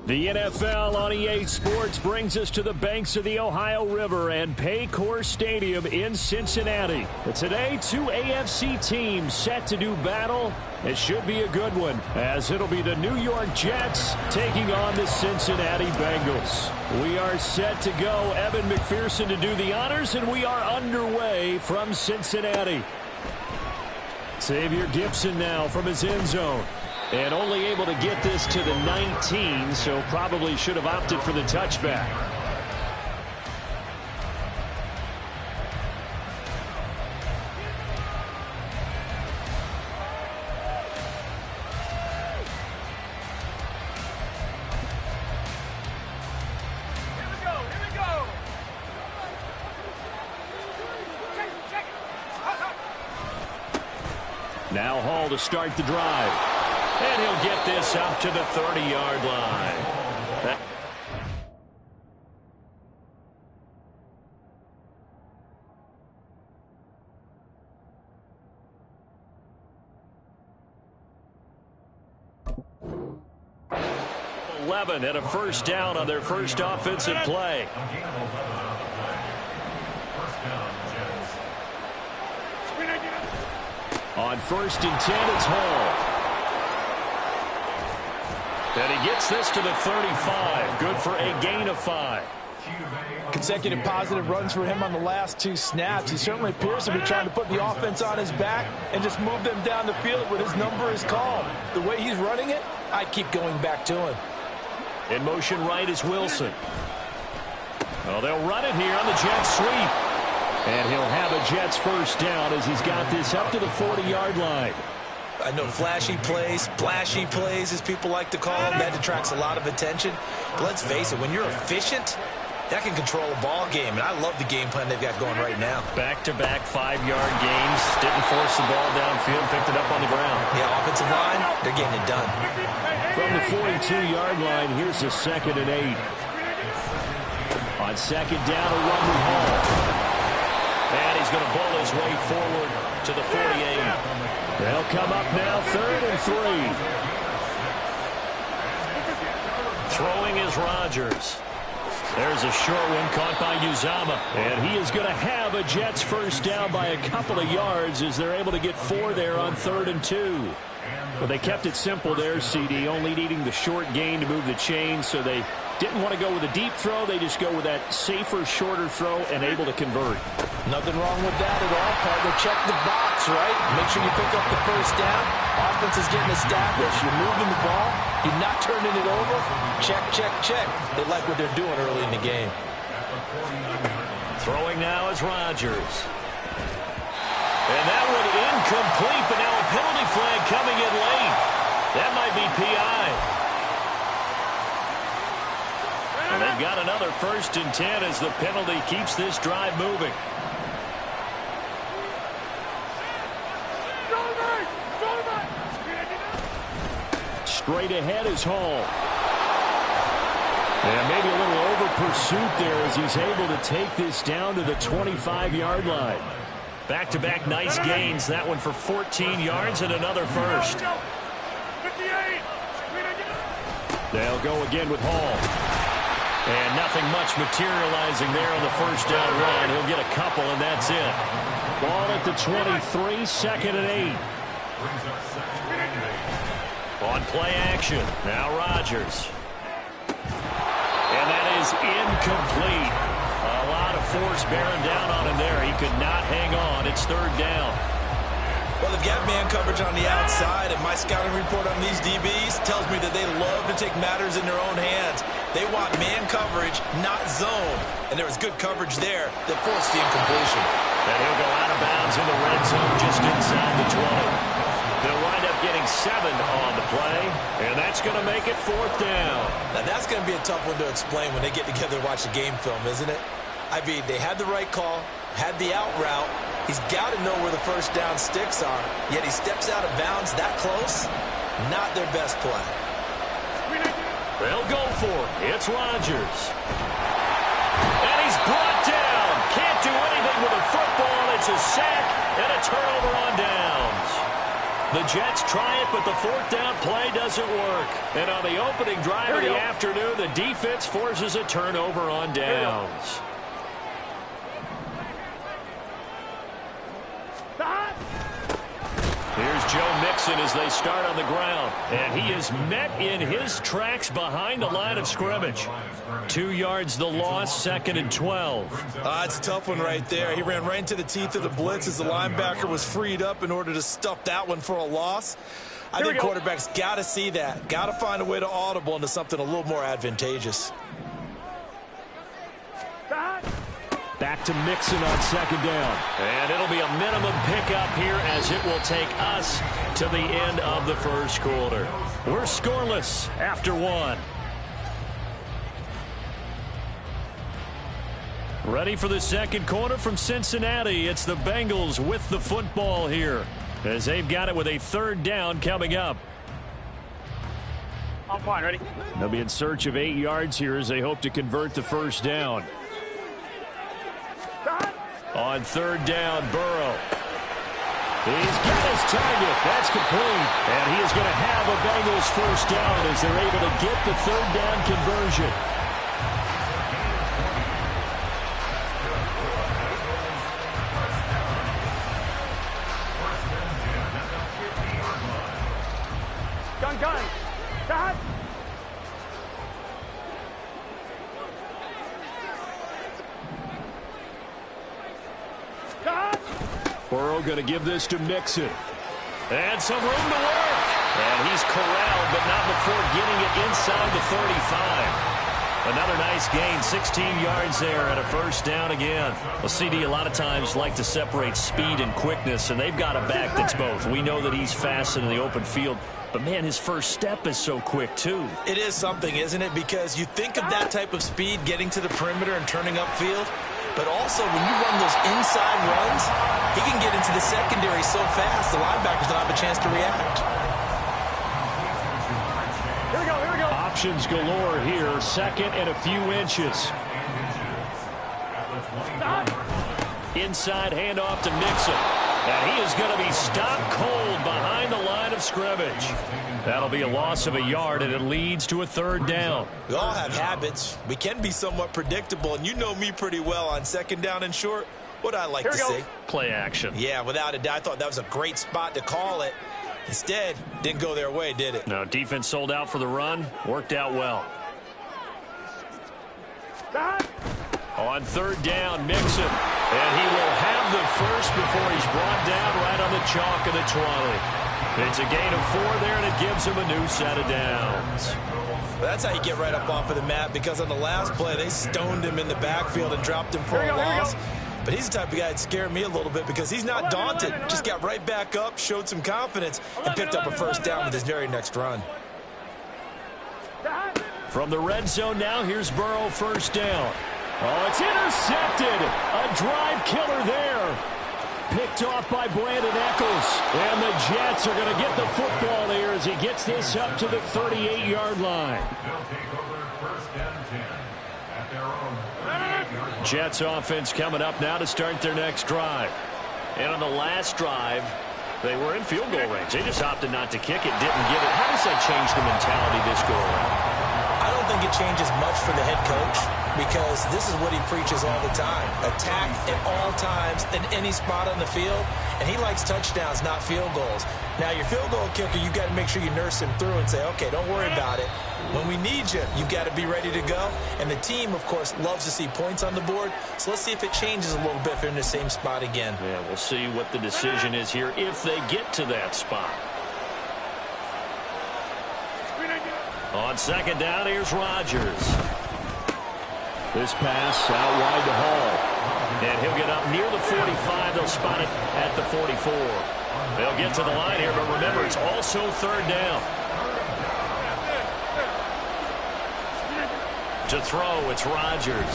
The NFL on EA Sports brings us to the banks of the Ohio River and Paycor Stadium in Cincinnati. But today, two AFC teams set to do battle. It should be a good one, as it'll be the New York Jets taking on the Cincinnati Bengals. We are set to go. Evan McPherson to do the honors, and we are underway from Cincinnati. Xavier Gipson now from his end zone. And only able to get this to the 19, so probably should have opted for the touchback. Now Hall to start the drive. And he'll get this up to the 30-yard line. And a first down on their first offensive play. On 1st and 10, it's Hall. And he gets this to the 35. Good for a gain of 5. Consecutive positive runs for him on the last 2 snaps. He certainly appears to be trying to put the offense on his back and just move them down the field when his number is called. The way he's running it, I keep going back to him. In motion right is Wilson. Well, they'll run it here on the jet sweep. And he'll have a Jets first down as he's got this up to the 40-yard line. I know flashy plays, splashy plays, as people like to call them. That attracts a lot of attention. But let's face it, when you're efficient, that can control a ball game. And I love the game plan they've got going right now. Back-to-back 5-yard gains. Didn't force the ball downfield, picked it up on the ground. Yeah, offensive line, they're getting it done. From the 42-yard line, here's a 2nd and 8. On 2nd down, a run with Hall. And he's going to bowl his way forward to the 48. They'll come up now, 3rd and 3. Throwing is Rodgers. There's a short one caught by Uzomah. And he is going to have a Jets first down by a couple of yards as they're able to get 4 there on 3rd and 2. Well, they kept it simple there, CD, only needing the short gain to move the chains, so they didn't want to go with a deep throw. They just go with that safer, shorter throw and able to convert. Nothing wrong with that at all, partner. Check the box, right? Make sure you pick up the first down. Offense is getting established. You're moving the ball. You're not turning it over. Check, check, check. They like what they're doing early in the game. Throwing now is Rodgers. And that one incomplete, but now a penalty flag coming in late. That might be PI. And they've got another 1st and 10 as the penalty keeps this drive moving. Straight ahead is Hall. And maybe a little over pursuit there as he's able to take this down to the 25-yard line. Back-to-back nice gains. That one for 14 yards and another first. They'll go again with Hall. And nothing much materializing there on the first down run. He'll get a couple, and that's it. Ball at the 23, 2nd and 8. On play action, now Rodgers. And that is incomplete. A lot of force bearing down on him there. He could not hang on. It's 3rd down. Well, they've got man coverage on the outside, and my scouting report on these DBs tells me that they love to take matters in their own hands. They want man coverage, not zone. And there was good coverage there that forced the incompletion. And he'll go out of bounds in the red zone just inside the 20. They'll wind up getting 7 on the play, and that's going to make it 4th down. Now, that's going to be a tough one to explain when they get together and watch the game film, isn't it? I mean, they had the right call, had the out route. He's got to know where the first down sticks are, yet he steps out of bounds that close. Not their best play. They'll go for it. It's Rodgers. And he's brought down. Can't do anything with a football. It's a sack and a turnover on downs. The Jets try it, but the fourth down play doesn't work. And on the opening drive of the afternoon, the defense forces a turnover on downs. Here's Joe Mixon as they start on the ground. And he is met in his tracks behind the line of scrimmage. 2 yards the loss, 2nd and 12. It's a tough one right there. He ran right into the teeth of the blitz as the linebacker was freed up in order to stuff that one for a loss. I think quarterbacks got to see that. Got to find a way to audible into something a little more advantageous. Back to Mixon on 2nd down. And it'll be a minimum pickup here as it will take us to the end of the first quarter. We're scoreless after 1. Ready for the second quarter from Cincinnati. It's the Bengals with the football here as they've got it with a 3rd down coming up. I'm fine, ready? They'll be in search of 8 yards here as they hope to convert the first down. On 3rd down, Burrow. He's got his target. That's complete. And he is going to have a Bengals first down as they're able to get the 3rd down conversion. Gun. Dad. Burrow going to give this to Mixon. And some room to work. And he's corralled, but not before getting it inside the 35. Another nice gain, 16 yards there and a first down again. Well, CD a lot of times like to separate speed and quickness, and they've got a back that's both. We know that he's fast in the open field, but, man, his first step is so quick, too. It is something, isn't it? Because you think of that type of speed getting to the perimeter and turning upfield, but also when you run those inside runs, he can get into the secondary so fast the linebackers don't have a chance to react. Here we go. Options galore here, 2nd and a few inches. Inside handoff to Mixon. And he is going to be stopped cold behind the line of scrimmage. That'll be a loss of a yard, and it leads to a 3rd down. We all have habits. We can be somewhat predictable, and you know me pretty well on 2nd down and short. What I like to see. Play action. Yeah, without a doubt. I thought that was a great spot to call it. Instead, didn't go their way, did it? No, defense sold out for the run. Worked out well. On 3rd down, Mixon. And he will have the first before he's brought down right on the chalk of the 20. It's a gain of 4 there, and it gives him a new set of downs. Well, that's how you get right up off of the mat, because on the last play, they stoned him in the backfield and dropped him for a loss. But he's the type of guy that scared me a little bit because he's not daunted. Just got right back up, showed some confidence, and picked up a first down with his very next run. From the red zone now, here's Burrow, first down. Oh, it's intercepted. A drive killer there. Picked off by Brandon Echols. And the Jets are going to get the football here as he gets this up to the 38-yard line. Jets offense coming up now to start their next drive. And on the last drive, they were in field goal range. They just opted not to kick it, didn't get it. How does that change the mentality this go around? I don't think it changes much for the head coach, because this is what he preaches all the time. Attack at all times in any spot on the field, and he likes touchdowns, not field goals. Now, your field goal kicker, you've got to make sure you nurse him through and say, okay, don't worry about it. When we need you, you've got to be ready to go. And the team, of course, loves to see points on the board, so let's see if it changes a little bit if they're in the same spot again. Yeah, we'll see what the decision is here if they get to that spot. On 2nd down, here's Rodgers. This pass out wide to Hall. And he'll get up near the 45. They'll spot it at the 44. They'll get to the line here, but remember, it's also 3rd down. To throw, it's Rodgers.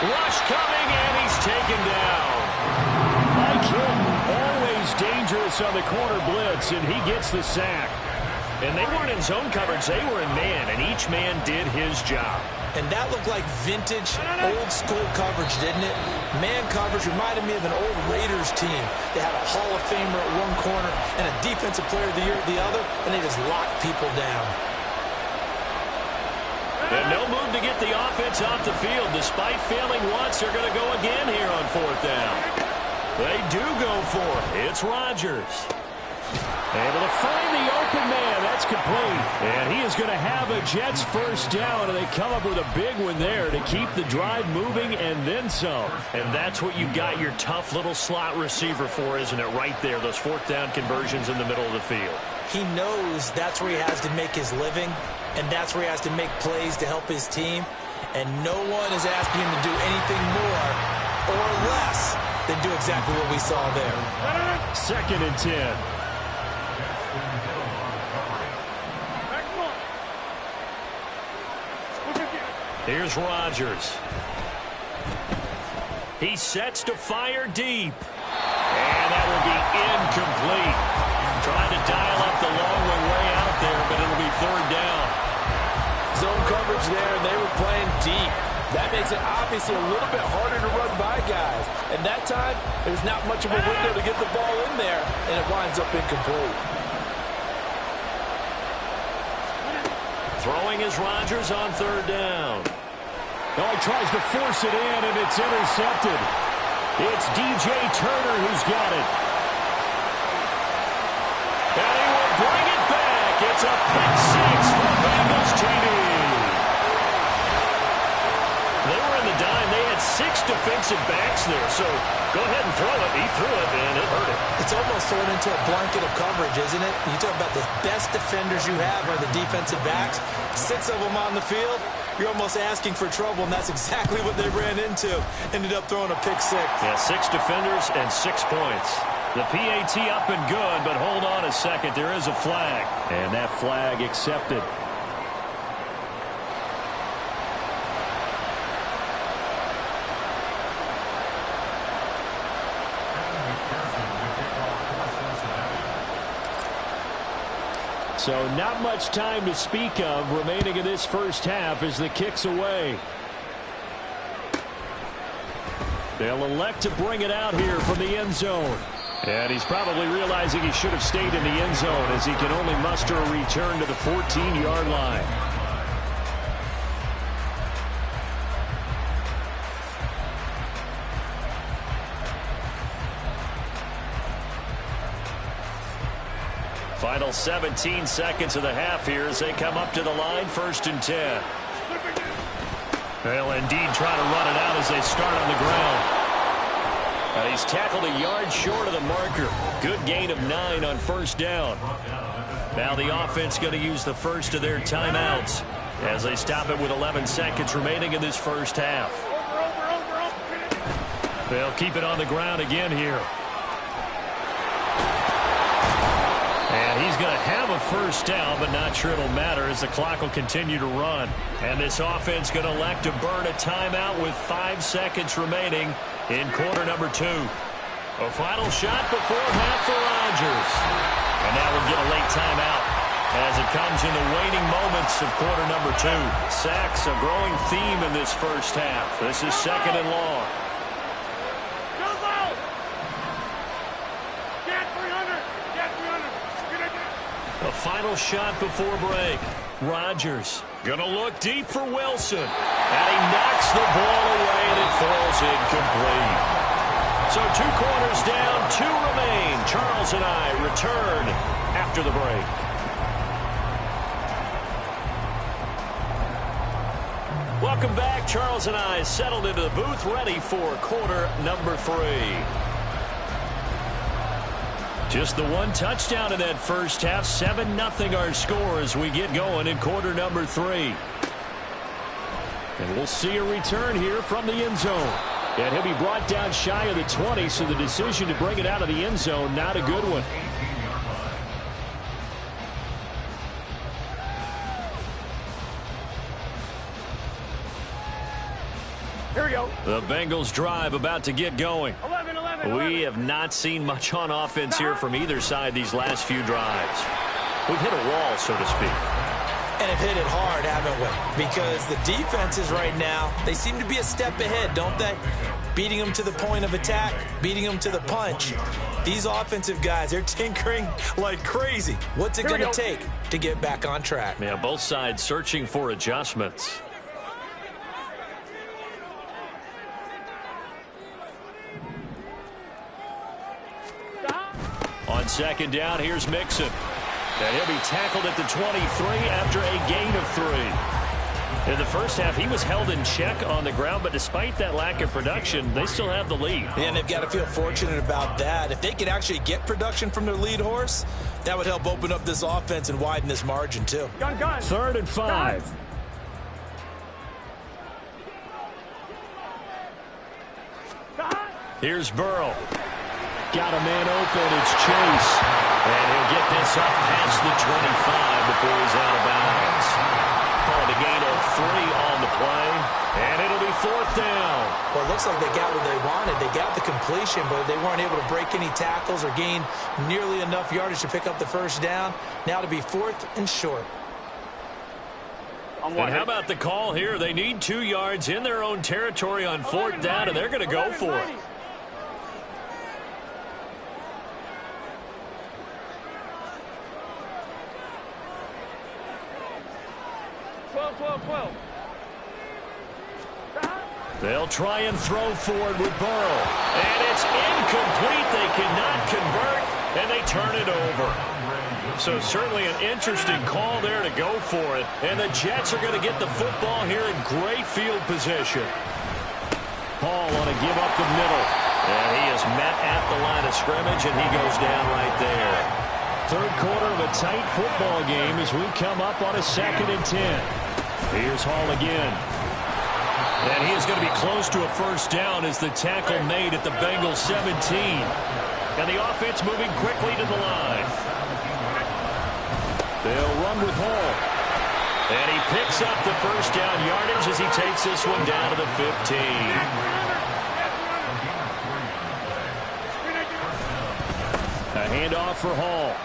Rush coming, and he's taken down. Mike Hilton, always dangerous on the corner blitz, and he gets the sack. And they weren't in zone coverage. They were in man, and each man did his job. And that looked like vintage, old-school coverage, didn't it? Man coverage reminded me of an old Raiders team. They had a Hall of Famer at one corner and a Defensive Player of the Year at the other, and they just locked people down. And no move to get the offense off the field. Despite failing once, they're going to go again here on 4th down. They do go for it. It's Rodgers. Able to find the open man. That's complete. And he is going to have a Jets first down, and they come up with a big one there to keep the drive moving and then some. And that's what you've got your tough little slot receiver for, isn't it? Right there, those 4th down conversions in the middle of the field. He knows that's where he has to make his living, and that's where he has to make plays to help his team. And no one is asking him to do anything more or less than do exactly what we saw there. 2nd and 10. Here's Rodgers. He sets to fire deep. And that will be incomplete. Trying to dial up the long one way out there, but it'll be 3rd down. Zone coverage there, and they were playing deep. That makes it obviously a little bit harder to run by guys. And that time, there's not much of a window to get the ball in there, and it winds up incomplete. Throwing is Rodgers on 3rd down. Oh, he tries to force it in, and it's intercepted. It's DJ Turner who's got it. And he will bring it back. It's a pick 6 for Bengals TD. They were in the dime. They had 6 defensive backs there, so go ahead and throw it. He threw it, and it hurt him. It's almost turned into a blanket of coverage, isn't it? You talk about the best defenders you have are the defensive backs. 6 of them on the field. You're almost asking for trouble, and that's exactly what they ran into. Ended up throwing a pick 6. Yeah, 6 defenders and 6 points. The PAT up and good, but hold on a second. There is a flag. And that flag accepted. So not much time to speak of remaining in this first half as the kick's away. They'll elect to bring it out here from the end zone. And he's probably realizing he should have stayed in the end zone as he can only muster a return to the 14-yard line. Final 17 seconds of the half here as they come up to the line, 1st and 10. They'll indeed try to run it out as they start on the ground. He's tackled a yard short of the marker. Good gain of 9 on 1st down. Now the offense going to use the first of their timeouts as they stop it with 11 seconds remaining in this first half. They'll keep it on the ground again here. And he's going to have a first down, but not sure it'll matter as the clock will continue to run. And this offense going to elect to burn a timeout with 5 seconds remaining in quarter number 2. A final shot before half for Rodgers. And that will get a late timeout as it comes in the waning moments of quarter number 2. Sacks, a growing theme in this first half. This is 2nd and long. A final shot before break. Rodgers going to look deep for Wilson. And he knocks the ball away, and it falls incomplete. So 2 quarters down, 2 remain. Charles and I return after the break. Welcome back. Charles and I settled into the booth, ready for quarter number 3. Just the 1 touchdown in that first half. 7-0 our score as we get going in quarter number 3. And we'll see a return here from the end zone. And he'll be brought down shy of the 20, so the decision to bring it out of the end zone, not a good one. Here we go. The Bengals drive about to get going. 11. We have not seen much on offense here from either side these last few drives. We've hit a wall, so to speak. And have hit it hard, haven't we? Because the defenses right now, they seem to be a step ahead, don't they? Beating them to the point of attack, beating them to the punch. These offensive guys, they're tinkering like crazy. What's it going to take to get back on track? Yeah, both sides searching for adjustments. On second down, here's Mixon. And he'll be tackled at the 23 after a gain of 3. In the first half, he was held in check on the ground, but despite that lack of production, they still have the lead. And they've got to feel fortunate about that. If they could actually get production from their lead horse, that would help open up this offense and widen this margin, too. Gun. 3rd and 5. Here's Burrow. Got a man open. It's Chase. And he'll get this up past the 25 before he's out of bounds. Calling a gain of 3 on the play. And it'll be 4th down. Well, it looks like they got what they wanted. They got the completion, but they weren't able to break any tackles or gain nearly enough yardage to pick up the first down. Now to be 4th and short. And how about the call here? They need 2 yards in their own territory on 4th down, and they're going to go for it. 12. They'll try and throw forward with Burrow. And it's incomplete. They cannot convert, and they turn it over. So certainly an interesting call there to go for it. And the Jets are going to get the football here in great field position. Hall on a give up the middle. And he is met at the line of scrimmage, and he goes down right there. 3rd quarter of a tight football game as we come up on a 2nd and 10. Here's Hall again. And he is going to be close to a first down as the tackle made at the Bengals 17. And the offense moving quickly to the line. They'll run with Hall. And he picks up the first down yardage as he takes this one down to the 15. A handoff for Hall.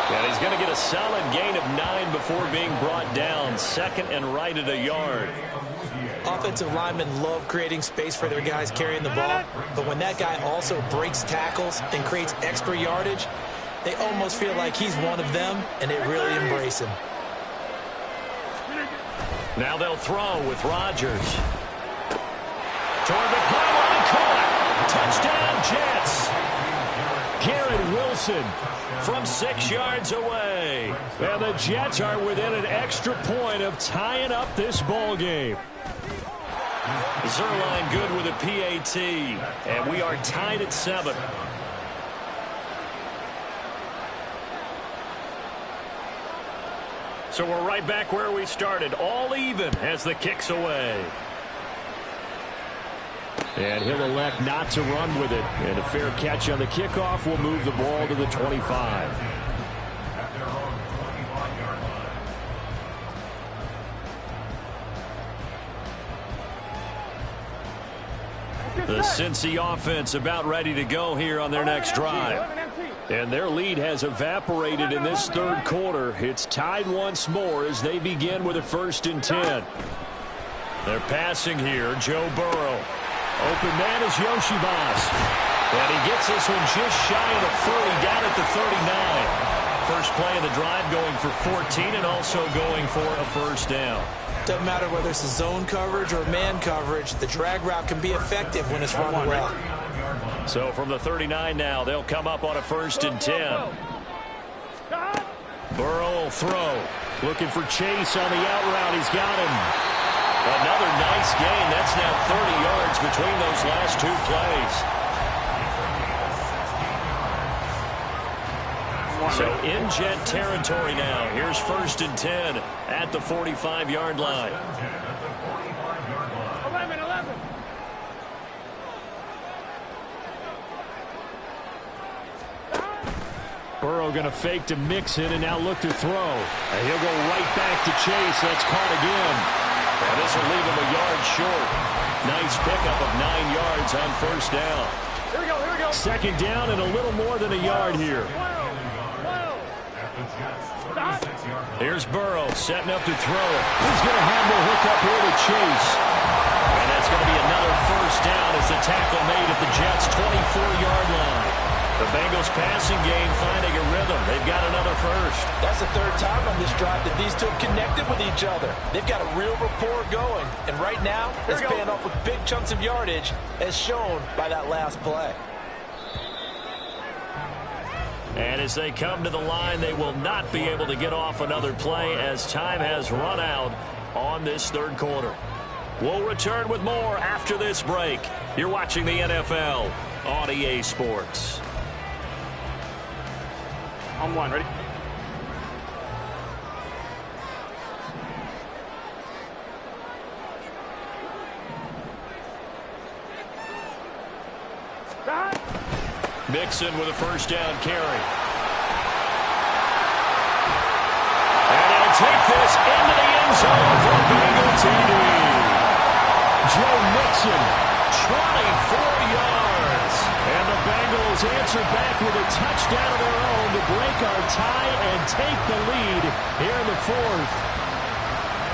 And he's going to get a solid gain of 9 before being brought down. 2nd and right at a yard. Offensive linemen love creating space for their guys carrying the ball. But when that guy also breaks tackles and creates extra yardage, they almost feel like he's one of them, and they really embrace him. Now they'll throw with Rodgers. Toward the pylon, caught. Touchdown, Jets. Garrett Wilson from 6 yards away. And the Jets are within an extra point of tying up this ball game. Zuerlein good with a PAT. And we are tied at 7. So we're right back where we started. All even as the kick's away. And he'll elect not to run with it. And a fair catch on the kickoff will move the ball to the 25. The Cincy offense about ready to go here on their next drive. And their lead has evaporated in this 3rd quarter. It's tied once more as they begin with a 1st and 10. They're passing here. Joe Burrow. Open man is Yoshibas. And he gets this one just shy of the 30, down at the 39. First play of the drive going for 14 and also going for a first down. Doesn't matter whether it's a zone coverage or man coverage, the drag route can be effective when it's run well. So from the 39 now, they'll come up on a 1st and 10. Burrow will throw. Looking for Chase on the out route. He's got him. Another nice gain. That's now 30 yards between those last 2 plays. So in Jet territory now. Here's 1st and 10 at the 45-yard line. 11. Burrow going to fake to Mixon and now look to throw. And he'll go right back to Chase. That's caught again. And this will leave him a yard short. Nice pickup of 9 yards on first down. Here we go. 2nd down and a little more than a yard here. Here's Burrow setting up to throw it. He's going to have the hook up here to Chase. And that's going to be another first down as the tackle made at the Jets' 24-yard line. The Bengals passing game finding a rhythm. They've got another first. That's the third time on this drive that these two have connected with each other. They've got a real rapport going. And right now, it's paying off with big chunks of yardage as shown by that last play. And as they come to the line, they will not be able to get off another play as time has run out on this third quarter. We'll return with more after this break. You're watching the NFL on EA Sports. On one, ready? Mixon with a first down carry. And they'll take this into the end zone for Bengal TD. Joe Mixon, 24 yards. And the Bengals answer back with a touchdown of their own to break our tie and take the lead here in the fourth.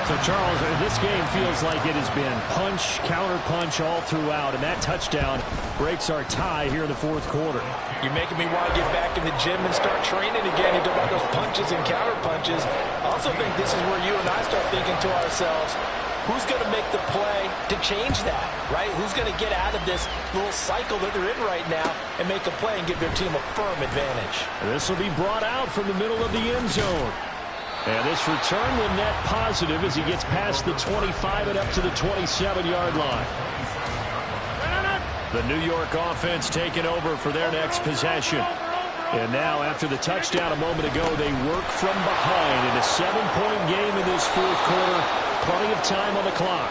So, Charles, this game feels like it has been punch, counter-punch all throughout, and that touchdown breaks our tie here in the fourth quarter. You're making me want to get back in the gym and start training again. You talk about those punches and counter-punches. I also think this is where you and I start thinking to ourselves, who's going to make the play to change that, right? Who's going to get out of this little cycle that they're in right now and make a play and give their team a firm advantage? This will be brought out from the middle of the end zone. And this return will net positive as he gets past the 25 and up to the 27-yard line. The New York offense taking over for their next possession. And now, after the touchdown a moment ago, they work from behind in a 7-point game in this fourth quarter. Plenty of time on the clock.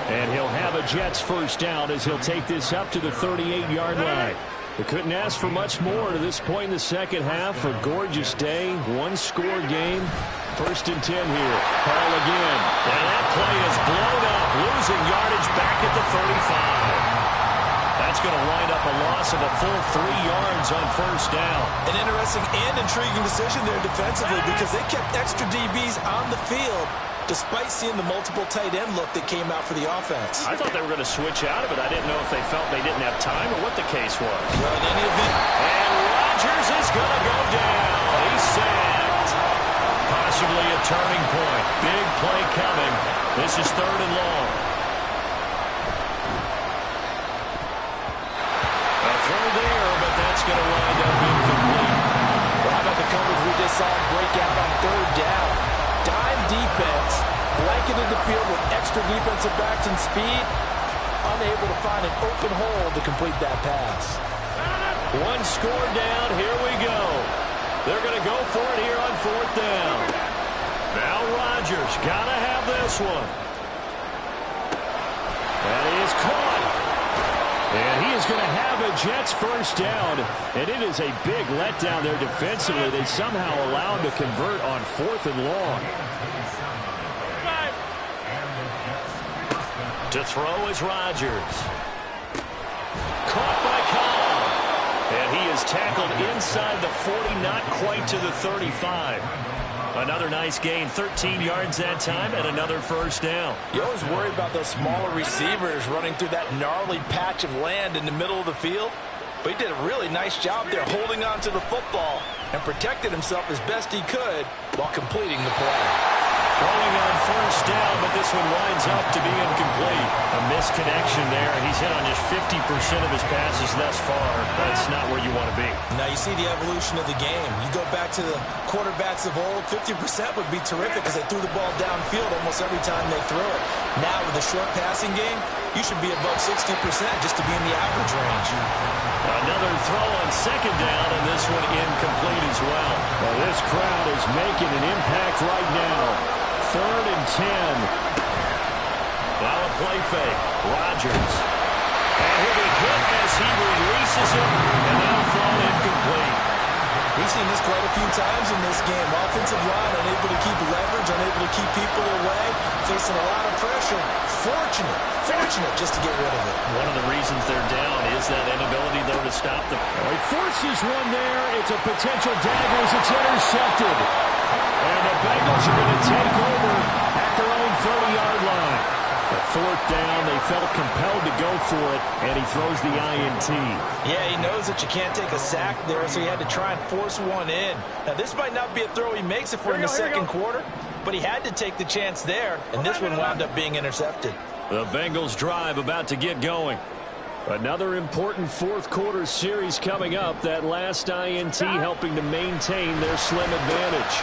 And he'll have a Jets first down as he'll take this up to the 38-yard line. They couldn't ask for much more to this point in the second half. A gorgeous day, one-score game. First and 10 here. Hall again. And that play is blown up, losing yardage back at the 35. That's going to wind up a loss of a full 3 yards on first down. An interesting and intriguing decision there defensively because they kept extra DBs on the field despite seeing the multiple tight end look that came out for the offense. I thought they were going to switch out of it. I didn't know if they felt they didn't have time or what the case was. Well, in any event. And Rodgers is going to go down. He's sacked. Possibly a turning point. Big play coming. This is third and long. A throw there, but that's going to wind up incomplete. Well, how about the coverage we just saw break out on third down? Dime defense, blanketed the field with extra defensive backs and speed, unable to find an open hole to complete that pass. One score down, here we go. They're going to go for it here on fourth down. Now Rodgers, got to have this one. And he is caught. And he is going to have a Jets first down. And it is a big letdown there defensively. They somehow allowed to convert on fourth and long. To throw is Rodgers. Caught by Cobb. And he is tackled inside the 40, not quite to the 35. Another nice gain, 13 yards that time, and another first down. You always worry about those smaller receivers running through that gnarly patch of land in the middle of the field. But he did a really nice job there holding on to the football and protected himself as best he could while completing the play. Throwing on first down, but this one winds up to be incomplete. A misconnection there. He's hit on just 50% of his passes thus far. That's not where you want to be. Now you see the evolution of the game. You go back to the quarterbacks of old, 50% would be terrific because they threw the ball downfield almost every time they threw it. Now with the short passing game, you should be above 60% just to be in the average range. Another throw on second down, and this one incomplete as well. Well, this crowd is making an impact right now. Third and 10. Now a play fake. Rodgers. And he'll be hit as he releases it, and now thrown incomplete. We've seen this quite a few times in this game. Offensive line unable to keep leverage, unable to keep people away, facing a lot of pressure. Fortunate just to get rid of it. One of the reasons they're down is that inability, though, to stop them. He forces one there. It's a potential dagger as it's intercepted. And the Bengals are going to take over at their own 30-yard line. The fourth down, they felt compelled to go for it, and he throws the INT. Yeah, he knows that you can't take a sack there, so he had to try and force one in. Now, this might not be a throw he makes if we're in the second quarter, but he had to take the chance there, and this one wound up being intercepted. The Bengals drive about to get going. Another important fourth quarter series coming up. That last INT helping to maintain their slim advantage.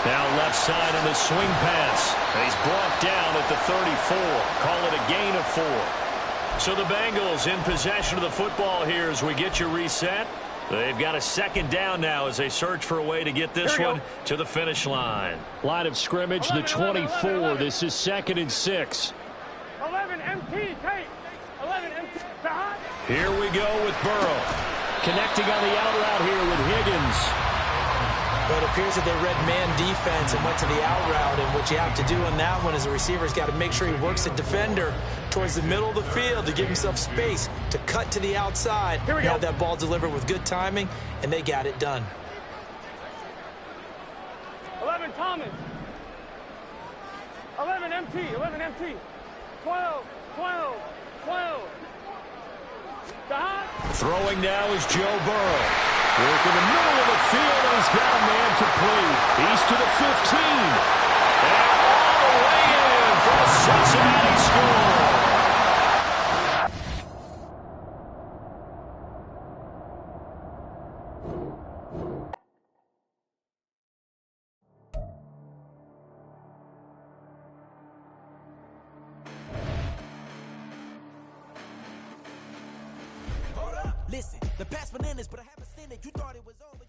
Now left side on the swing pass. And he's brought down at the 34. Call it a gain of 4. So the Bengals in possession of the football here as we get you reset. They've got a second down now as they search for a way to get this one to the finish line. Line of scrimmage, the 24. This is 2nd and 6. 11 MT, Tate. 11 MT. Here we go with Burrow. Connecting on the out route here with Higgins. But it appears that they read man defense and went to the out route, and what you have to do on that one is the receiver's got to make sure he works the defender towards the middle of the field to give himself space to cut to the outside and have that ball delivered with good timing, and they got it done. 11 Thomas. 11 MT. 11 MT. 12. Throwing now is Joe Burrow. Work in the middle of the field, and he's got a man complete. He's to the 15. And all the way in for a Cincinnati score. Listen, the past bananas, but I haven't seen it. You thought it was over.